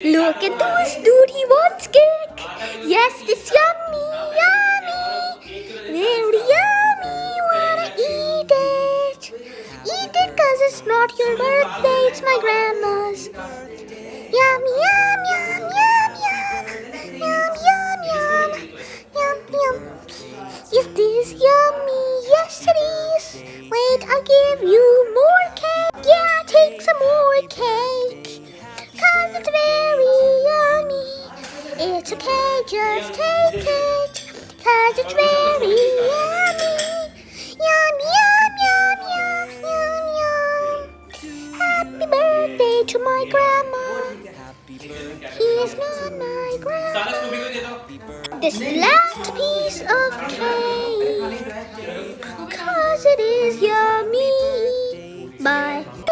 Look at those dude, he wants cake. Yes, it's yummy, yummy. Very yummy, wanna eat it. Eat it cause it's not your birthday, it's my grandma's. Yum, yum, yum, yum, yum. Yum, yum, yum. Yum, yum. Is this yummy? Yes, it is. Wait, I'll give you more cake. Yeah, take some more cake. Cause it's very yummy. It's okay, just take it. Cause it's very yummy. Yum, yum, yum, yum, yum, yum. Happy birthday to my grandma. He is not my grandma. This last piece of cake. Cause it is yummy. Bye.